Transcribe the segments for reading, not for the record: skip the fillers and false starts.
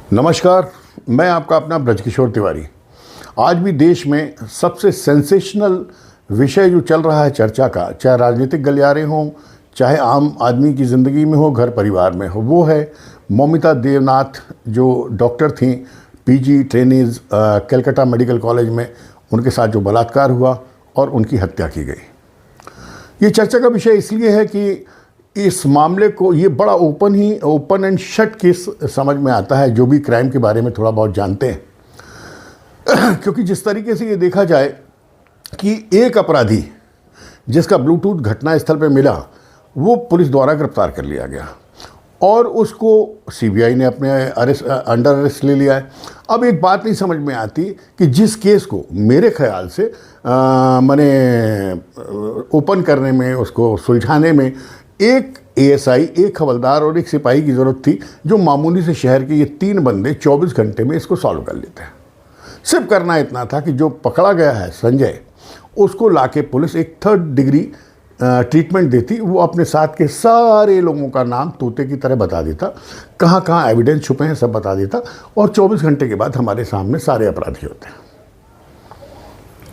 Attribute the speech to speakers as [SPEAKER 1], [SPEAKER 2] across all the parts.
[SPEAKER 1] नमस्कार, मैं आपका अपना ब्रजकिशोर तिवारी। आज भी देश में सबसे सेंसेशनल विषय जो चल रहा है चर्चा का, चाहे राजनीतिक गलियारे हों, चाहे आम आदमी की ज़िंदगी में हो, घर परिवार में हो, वो है मौमिता देवनाथ जो डॉक्टर थीं, PG trainees Calcutta medical college में, उनके साथ जो बलात्कार हुआ और उनकी हत्या की गई। ये चर्चा का विषय इसलिए है कि इस मामले को ये बड़ा ओपन एंड शट केस समझ में आता है जो भी क्राइम के बारे में थोड़ा बहुत जानते हैं। क्योंकि जिस तरीके से ये देखा जाए कि एक अपराधी जिसका ब्लूटूथ घटनास्थल पर मिला वो पुलिस द्वारा गिरफ्तार कर लिया गया और उसको सीबीआई ने अपने अंडर अरेस्ट ले लिया है। अब एक बात नहीं समझ में आती कि जिस केस को मेरे ख्याल से मैंने ओपन करने में, उसको सुलझाने में एक एएसआई, एक हवलदार और एक सिपाही की ज़रूरत थी, जो मामूली से शहर के ये 3 बंदे 24 घंटे में इसको सॉल्व कर लेते हैं। सिर्फ करना इतना था कि जो पकड़ा गया है संजय, उसको लाके पुलिस एक 3rd डिग्री ट्रीटमेंट देती, वो अपने साथ के सारे लोगों का नाम तोते की तरह बता देता, कहाँ कहाँ एविडेंस छुपे हैं सब बता देता, और 24 घंटे के बाद हमारे सामने सारे अपराधी होते हैं।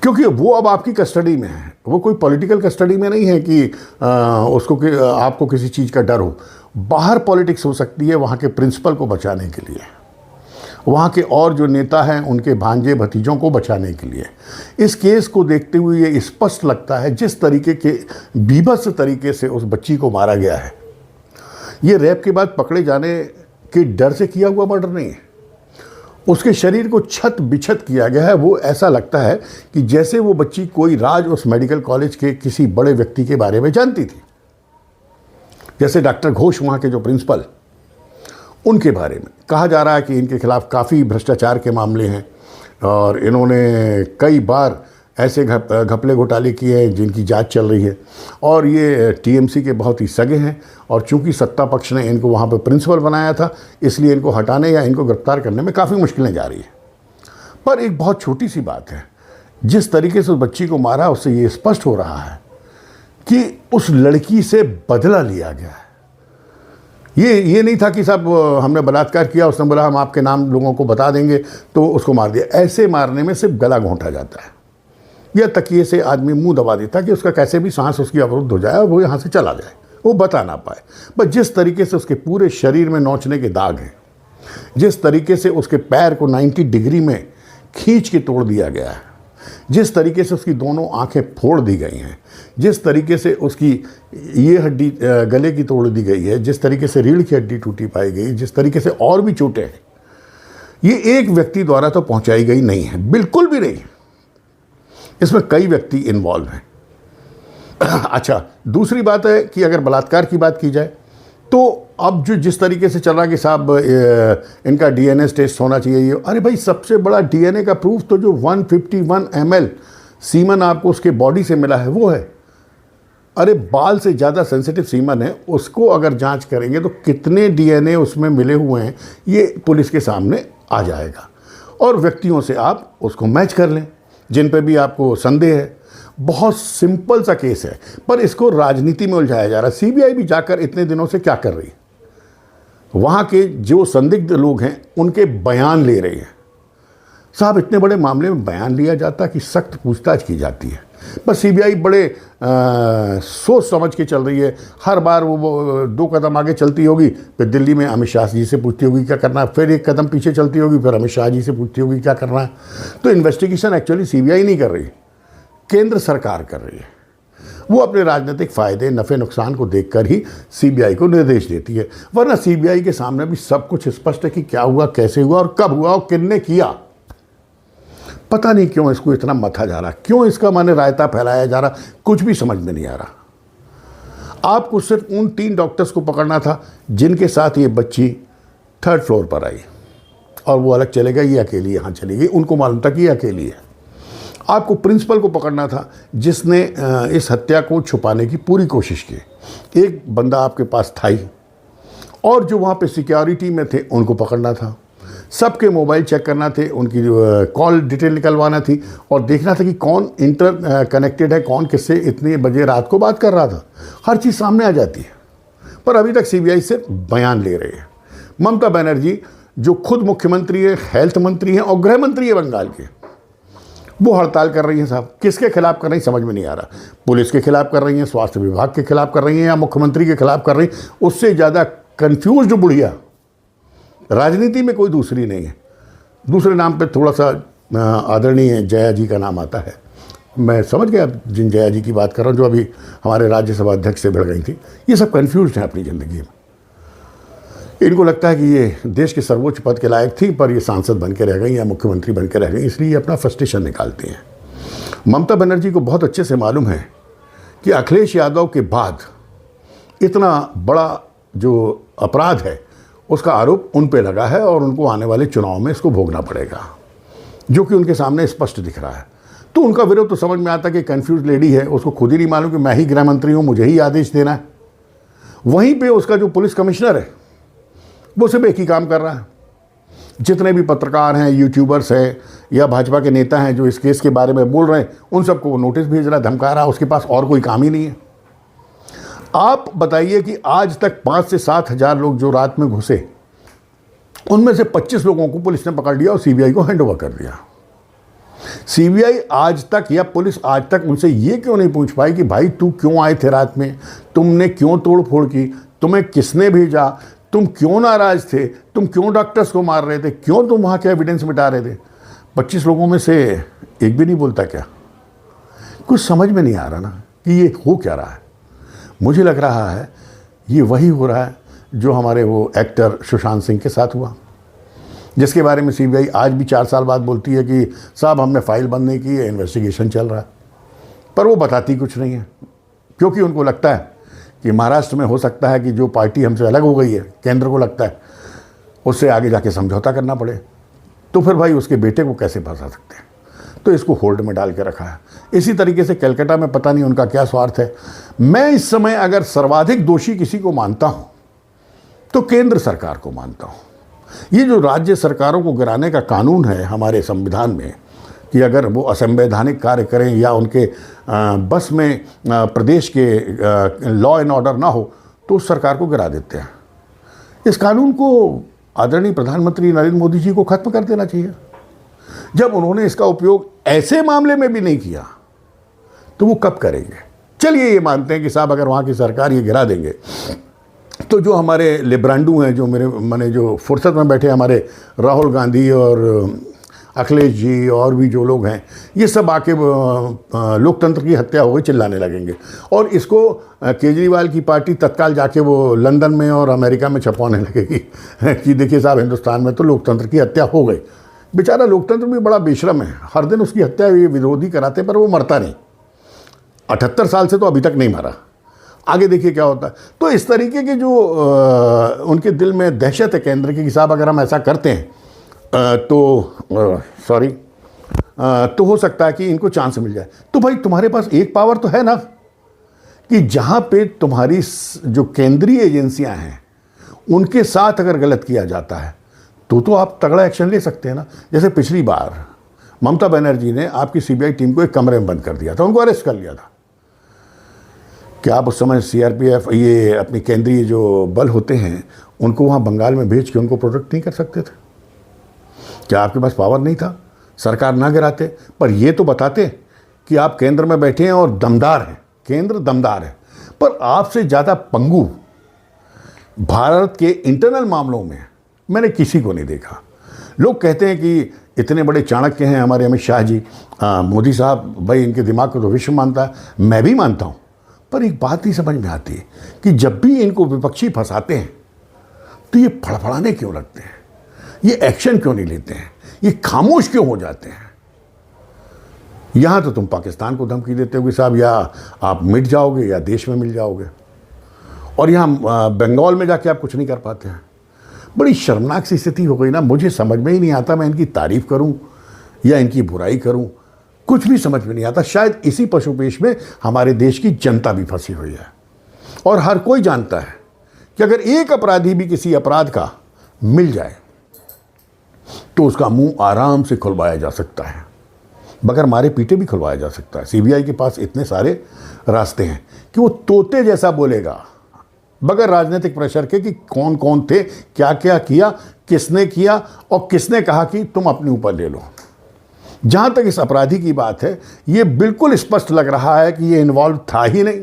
[SPEAKER 1] क्योंकि वो अब आपकी कस्टडी में है, वो कोई पॉलिटिकल कस्टडी में नहीं है कि आपको किसी चीज़ का डर हो। बाहर पॉलिटिक्स हो सकती है वहाँ के प्रिंसिपल को बचाने के लिए, वहाँ के और जो नेता हैं उनके भांजे भतीजों को बचाने के लिए। इस केस को देखते हुए ये स्पष्ट लगता है जिस तरीके के बीभत्स तरीके से उस बच्ची को मारा गया है, ये रेप के बाद पकड़े जाने के डर से किया हुआ मर्डर नहीं है। उसके शरीर को छत बिछत किया गया है। वो ऐसा लगता है कि जैसे वो बच्ची कोई राज उस मेडिकल कॉलेज के किसी बड़े व्यक्ति के बारे में जानती थी, जैसे डॉक्टर घोष, वहाँ के जो प्रिंसिपल, उनके बारे में कहा जा रहा है कि इनके खिलाफ काफ़ी भ्रष्टाचार के मामले हैं और इन्होंने कई बार ऐसे घपले घोटाले किए हैं जिनकी जांच चल रही है, और ये टीएमसी के बहुत ही सगे हैं। और चूंकि सत्ता पक्ष ने इनको वहाँ पर प्रिंसिपल बनाया था, इसलिए इनको हटाने या इनको गिरफ्तार करने में काफ़ी मुश्किलें जा रही है। पर एक बहुत छोटी सी बात है, जिस तरीके से उस बच्ची को मारा, उससे ये स्पष्ट हो रहा है कि उस लड़की से बदला लिया गया है। ये नहीं था कि साहब हमने बलात्कार किया, उसने बोला हम आपके नाम लोगों को बता देंगे तो उसको मार दिया। ऐसे मारने में सिर्फ गला घोंटा जाता है या तकिए से आदमी मुंह दबा देता कि उसका कैसे भी सांस उसकी अवरुद्ध हो जाए और वो यहाँ से चला जाए, वो बता ना पाए। बस जिस तरीके से उसके पूरे शरीर में नोचने के दाग हैं, जिस तरीके से उसके पैर को 90 डिग्री में खींच के तोड़ दिया गया है, जिस तरीके से उसकी दोनों आंखें फोड़ दी गई हैं, जिस तरीके से उसकी ये हड्डी गले की तोड़ दी गई है, जिस तरीके से रीढ़ की हड्डी टूटी पाई गई, जिस तरीके से और भी चोटें हैं, ये एक व्यक्ति द्वारा तो पहुंचाई गई नहीं है, बिल्कुल भी नहीं। इसमें कई व्यक्ति इन्वॉल्व हैं। अच्छा, दूसरी बात है कि अगर बलात्कार की बात की जाए तो अब जो जिस तरीके से चल रहा कि साहब इनका डीएनए टेस्ट होना चाहिए, ये अरे भाई, सबसे बड़ा डीएनए का प्रूफ तो जो 151 ml सीमन आपको उसके बॉडी से मिला है वो है। अरे बाल से ज़्यादा सेंसिटिव सीमन है, उसको अगर जांच करेंगे तो कितने डीएनए उसमें मिले हुए हैं ये पुलिस के सामने आ जाएगा, और व्यक्तियों से आप उसको मैच कर लें जिन पे भी आपको संदेह है। बहुत सिंपल सा केस है, पर इसको राजनीति में उलझाया जा रहा है। सीबीआई भी जाकर इतने दिनों से क्या कर रही है, वहाँ के जो संदिग्ध लोग हैं उनके बयान ले रही है। साहब, इतने बड़े मामले में बयान लिया जाता कि सख्त पूछताछ की जाती है। बस सीबीआई बड़े सोच समझ के चल रही है। हर बार वो 2 कदम आगे चलती होगी, फिर दिल्ली में अमित शाह जी से पूछती होगी क्या करना है, फिर 1 कदम पीछे चलती होगी, फिर अमित शाह जी से पूछती होगी क्या करना है। तो इन्वेस्टिगेशन एक्चुअली सीबीआई नहीं कर रही, केंद्र सरकार कर रही है। वो अपने राजनीतिक फ़ायदे, नफ़े नुकसान को देखकर ही सीबीआई को निर्देश देती है, वरना सीबीआई के सामने भी सब कुछ स्पष्ट है कि क्या हुआ, कैसे हुआ और कब हुआ और किसने किया। पता नहीं क्यों इसको इतना मथा जा रहा, क्यों इसका माने रायता फैलाया जा रहा, कुछ भी समझ में नहीं आ रहा। आपको सिर्फ उन 3 डॉक्टर्स को पकड़ना था जिनके साथ ये बच्ची 3rd फ्लोर पर आई और वो अलग चले गए, ये अकेली यहाँ चली गई, उनको मालूम था कि ये अकेली है। आपको प्रिंसिपल को पकड़ना था जिसने इस हत्या को छुपाने की पूरी कोशिश की। एक बंदा आपके पास था ही, और जो वहाँ पे सिक्योरिटी में थे उनको पकड़ना था। सबके मोबाइल चेक करना थे, उनकी कॉल डिटेल निकलवाना थी और देखना था कि कौन इंटर कनेक्टेड है, कौन किससे इतने बजे रात को बात कर रहा था। हर चीज़ सामने आ जाती है, पर अभी तक सीबीआई से बयान ले रही है। ममता बनर्जी जो खुद मुख्यमंत्री है, हेल्थ मंत्री हैं और गृह मंत्री है बंगाल के, वो हड़ताल कर रही हैं साहब। किसके खिलाफ कर रही हैं समझ में नहीं आ रहा। पुलिस के खिलाफ कर रही हैं, स्वास्थ्य विभाग के खिलाफ कर रही हैं, या मुख्यमंत्री के खिलाफ कर रही हैं। उससे ज़्यादा कंफ्यूज्ड बुढ़िया राजनीति में कोई दूसरी नहीं है। दूसरे नाम पे थोड़ा सा आदरणीय जया जी का नाम आता है। मैं समझ गया जिन जया जी की बात कर रहा हूँ, जो अभी हमारे राज्यसभा अध्यक्ष से भिड़ गई थी। ये सब कन्फ्यूज हैं अपनी ज़िंदगी में। इनको लगता है कि ये देश के सर्वोच्च पद के लायक थी, पर ये सांसद बन के रह गई या मुख्यमंत्री बन के रह गई, इसलिए ये अपना फ्रस्ट्रेशन निकालती हैं। ममता बनर्जी को बहुत अच्छे से मालूम है कि अखिलेश यादव के बाद इतना बड़ा जो अपराध है उसका आरोप उन पे लगा है और उनको आने वाले चुनाव में इसको भोगना पड़ेगा, जो कि उनके सामने स्पष्ट दिख रहा है। तो उनका विरोध तो समझ में आता है कि कंफ्यूज लेडी है, उसको खुद ही नहीं मालूम कि मैं ही गृह मंत्री हूँ, मुझे ही आदेश देना है। वहीं पे उसका जो पुलिस कमिश्नर है वो सिर्फ एक ही काम कर रहा है। जितने भी पत्रकार हैं, यूट्यूबर्स हैं या भाजपा के नेता हैं जो इस केस के बारे में बोल रहे हैं, उन सबको वो नोटिस भेज रहा है, धमका रहा है। उसके पास और कोई काम ही नहीं है। आप बताइए कि आज तक 5 से 7 हज़ार लोग जो रात में घुसे, उनमें से 25 लोगों को पुलिस ने पकड़ लिया और सीबीआई को हैंड ओवर कर दिया। सीबीआई आज तक या पुलिस आज तक उनसे ये क्यों नहीं पूछ पाई कि भाई तू क्यों आए थे रात में, तुमने क्यों तोड़ फोड़ की, तुम्हें किसने भेजा, तुम क्यों नाराज थे, तुम क्यों डॉक्टर्स को मार रहे थे, क्यों तुम वहाँ के एविडेंस मिटा रहे थे। 25 लोगों में से एक भी नहीं बोलता क्या? कुछ समझ में नहीं आ रहा ना कि ये हो क्या रहा है। मुझे लग रहा है ये वही हो रहा है जो हमारे वो एक्टर सुशांत सिंह के साथ हुआ, जिसके बारे में सीबीआई आज भी 4 साल बाद बोलती है कि साहब हमने फाइल बंद नहीं की है, इन्वेस्टिगेशन चल रहा है। पर वो बताती कुछ नहीं है, क्योंकि उनको लगता है कि महाराष्ट्र में हो सकता है कि जो पार्टी हमसे अलग हो गई है, केंद्र को लगता है उससे आगे जाके समझौता करना पड़े, तो फिर भाई उसके बेटे को कैसे फंसा सकते हैं। तो इसको होल्ड में डाल के रखा है। इसी तरीके से कलकत्ता में पता नहीं उनका क्या स्वार्थ है। मैं इस समय अगर सर्वाधिक दोषी किसी को मानता हूँ तो केंद्र सरकार को मानता हूँ। ये जो राज्य सरकारों को गिराने का कानून है हमारे संविधान में कि अगर वो असंवैधानिक कार्य करें या उनके बस में प्रदेश के लॉ एंड ऑर्डर ना हो तो उस सरकार को गिरा देते हैं। इस कानून को आदरणीय प्रधानमंत्री नरेंद्र मोदी जी को खत्म कर देना चाहिए। जब उन्होंने इसका उपयोग ऐसे मामले में भी नहीं किया तो वो कब करेंगे। चलिए ये मानते हैं कि साहब अगर वहाँ की सरकार ये गिरा देंगे तो जो हमारे लिब्रांडू हैं, जो मेरे माने जो फुर्सत में बैठे हमारे राहुल गांधी और अखिलेश जी और भी जो लोग हैं, ये सब आके लोकतंत्र की हत्या हो गई चिल्लाने लगेंगे और इसको केजरीवाल की पार्टी तत्काल जाके वो लंदन में और अमेरिका में छपवाने लगेगी कि देखिए साहब हिंदुस्तान में तो लोकतंत्र की हत्या हो गई। बेचारा लोकतंत्र भी बड़ा बेशरम है, हर दिन उसकी हत्या ये विरोधी कराते पर वो मरता नहीं। 78 साल से तो अभी तक नहीं मरा। आगे देखिए क्या होता है। तो इस तरीके के जो उनके दिल में दहशत है केंद्र की कि साहब अगर हम ऐसा करते हैं तो हो सकता है कि इनको चांस मिल जाए। तो भाई तुम्हारे पास एक पावर तो है ना कि जहाँ पे तुम्हारी जो केंद्रीय एजेंसियाँ हैं उनके साथ अगर गलत किया जाता है तो आप तगड़ा एक्शन ले सकते हैं ना। जैसे पिछली बार ममता बनर्जी ने आपकी सीबीआई टीम को एक कमरे में बंद कर दिया था, उनको अरेस्ट कर लिया था। क्या आप उस समय सीआरपीएफ ये अपनी केंद्रीय जो बल होते हैं उनको वहाँ बंगाल में भेज के उनको प्रोटेक्ट नहीं कर सकते थे? क्या आपके पास पावर नहीं था? सरकार ना गिराते, पर ये तो बताते कि आप केंद्र में बैठे हैं और दमदार हैं, केंद्र दमदार है। पर आपसे ज़्यादा पंगु भारत के इंटरनल मामलों में मैंने किसी को नहीं देखा। लोग कहते हैं कि इतने बड़े चाणक्य हैं हमारे अमित शाह जी, मोदी साहब, भाई इनके दिमाग को तो विश्व मानता है, मैं भी मानता हूँ। पर एक बात नहीं समझ में आती है कि जब भी इनको विपक्षी फंसाते हैं तो ये फड़फड़ाने क्यों लगते हैं, ये एक्शन क्यों नहीं लेते हैं, ये खामोश क्यों हो जाते हैं। यहाँ तो तुम पाकिस्तान को धमकी देते हो कि साहब या आप मिट जाओगे या देश में मिल जाओगे, और यहाँ बंगाल में जाके आप कुछ नहीं कर पाते हैं। बड़ी शर्मनाक सी स्थिति हो गई ना। मुझे समझ में ही नहीं आता मैं इनकी तारीफ़ करूं या इनकी बुराई करूं, कुछ भी समझ में नहीं आता। शायद इसी पशुपेश में हमारे देश की जनता भी फंसी हुई है और हर कोई जानता है कि अगर एक अपराधी भी किसी अपराध का मिल जाए तो उसका मुंह आराम से खुलवाया जा सकता है, बगैर मारे पीटे भी खुलवाया जा सकता है। सीबीआई के पास इतने सारे रास्ते हैं कि वो तोते जैसा बोलेगा बगैर राजनीतिक प्रेशर के कि कौन कौन थे, क्या क्या किया, किसने किया और किसने कहा कि तुम अपने ऊपर ले लो। जहाँ तक इस अपराधी की बात है, ये बिल्कुल स्पष्ट लग रहा है कि ये इन्वॉल्व था ही नहीं,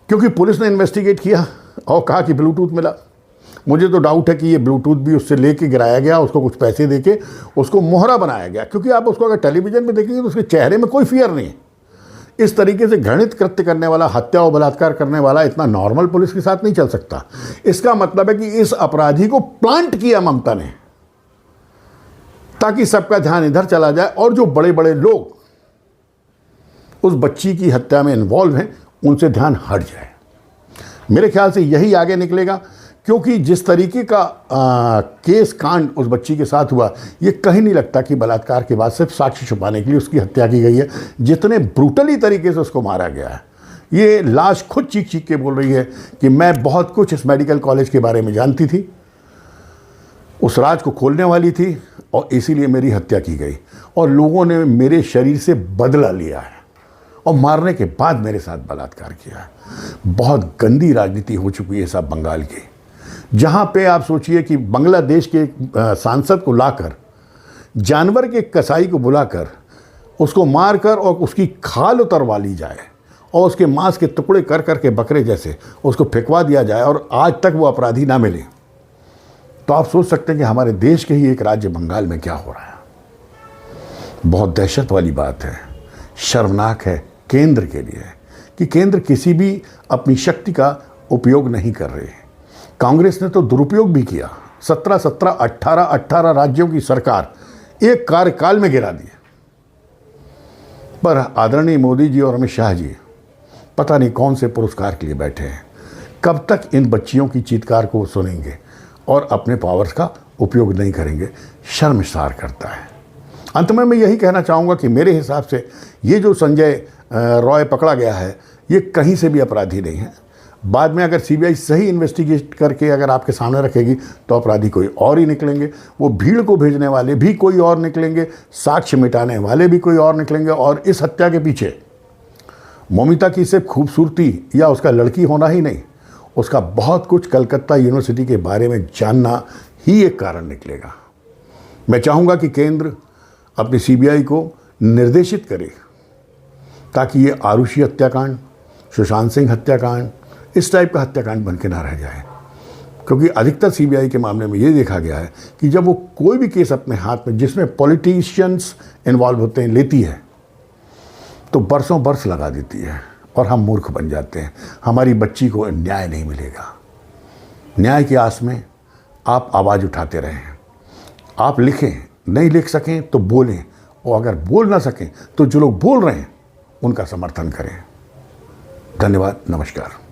[SPEAKER 1] क्योंकि पुलिस ने इन्वेस्टिगेट किया और कहा कि ब्लूटूथ मिला। मुझे तो डाउट है कि ये ब्लूटूथ भी उससे लेके गिराया गया, उसको कुछ पैसे देके उसको मोहरा बनाया गया, क्योंकि आप उसको अगर टेलीविज़न में देखेंगे तो उसके चेहरे में कोई फियर नहीं है। इस तरीके से घृणित कृत्य करने वाला, हत्या और बलात्कार करने वाला इतना नॉर्मल पुलिस के साथ नहीं चल सकता। इसका मतलब है कि इस अपराधी को प्लांट किया ममता ने, ताकि सबका ध्यान इधर चला जाए और जो बड़े बड़े लोग उस बच्ची की हत्या में इन्वॉल्व हैं उनसे ध्यान हट जाए। मेरे ख्याल से यही आगे निकलेगा, क्योंकि जिस तरीके का केस कांड उस बच्ची के साथ हुआ, ये कहीं नहीं लगता कि बलात्कार के बाद सिर्फ साक्ष्य छुपाने के लिए उसकी हत्या की गई है। जितने ब्रूटली तरीके से उसको मारा गया है, ये लाश खुद चीख चीख के बोल रही है कि मैं बहुत कुछ इस मेडिकल कॉलेज के बारे में जानती थी, उस राज को खोलने वाली थी और इसीलिए मेरी हत्या की गई और लोगों ने मेरे शरीर से बदला लिया है और मारने के बाद मेरे साथ बलात्कार किया है। बहुत गंदी राजनीति हो चुकी है सब बंगाल की, जहाँ पे आप सोचिए कि बांग्लादेश के सांसद को लाकर, जानवर के कसाई को बुलाकर उसको मारकर और उसकी खाल उतरवा ली जाए और उसके मांस के टुकड़े कर करके बकरे जैसे उसको फेंकवा दिया जाए और आज तक वो अपराधी ना मिले, तो आप सोच सकते हैं कि हमारे देश के ही एक राज्य बंगाल में क्या हो रहा है। बहुत दहशत वाली बात है, शर्मनाक है केंद्र के लिए कि केंद्र किसी भी अपनी शक्ति का उपयोग नहीं कर रहे हैं। कांग्रेस ने तो दुरुपयोग भी किया, 18 राज्यों की सरकार एक कार्यकाल में गिरा दी। पर आदरणीय मोदी जी और अमित शाह जी पता नहीं कौन से पुरस्कार के लिए बैठे हैं। कब तक इन बच्चियों की चीत्कार को सुनेंगे और अपने पावर्स का उपयोग नहीं करेंगे। शर्मसार करता है। अंत में मैं यही कहना चाहूँगा कि मेरे हिसाब से ये जो संजय रॉय पकड़ा गया है, ये कहीं से भी अपराधी नहीं है। बाद में अगर सीबीआई सही इन्वेस्टिगेट करके अगर आपके सामने रखेगी तो अपराधी कोई और ही निकलेंगे। वो भीड़ को भेजने वाले भी कोई और निकलेंगे, साक्ष्य मिटाने वाले भी कोई और निकलेंगे। और इस हत्या के पीछे मौमिता की सिर्फ खूबसूरती या उसका लड़की होना ही नहीं, उसका बहुत कुछ कलकत्ता यूनिवर्सिटी के बारे में जानना ही एक कारण निकलेगा। मैं चाहूँगा कि केंद्र अपनी सीबीआई को निर्देशित करे ताकि ये आरुषि हत्याकांड, सुशांत सिंह हत्याकांड, इस टाइप का हत्याकांड बन के ना रह जाए। क्योंकि अधिकतर सीबीआई के मामले में ये देखा गया है कि जब वो कोई भी केस अपने हाथ में जिसमें पॉलिटिशियंस इन्वॉल्व होते हैं लेती है तो बरसों बरस लगा देती है और हम मूर्ख बन जाते हैं। हमारी बच्ची को न्याय नहीं मिलेगा। न्याय की आस में आप आवाज़ उठाते रहें, आप लिखें, नहीं लिख सकें तो बोलें, और अगर बोल ना सकें तो जो लोग बोल रहे हैं उनका समर्थन करें। धन्यवाद, नमस्कार।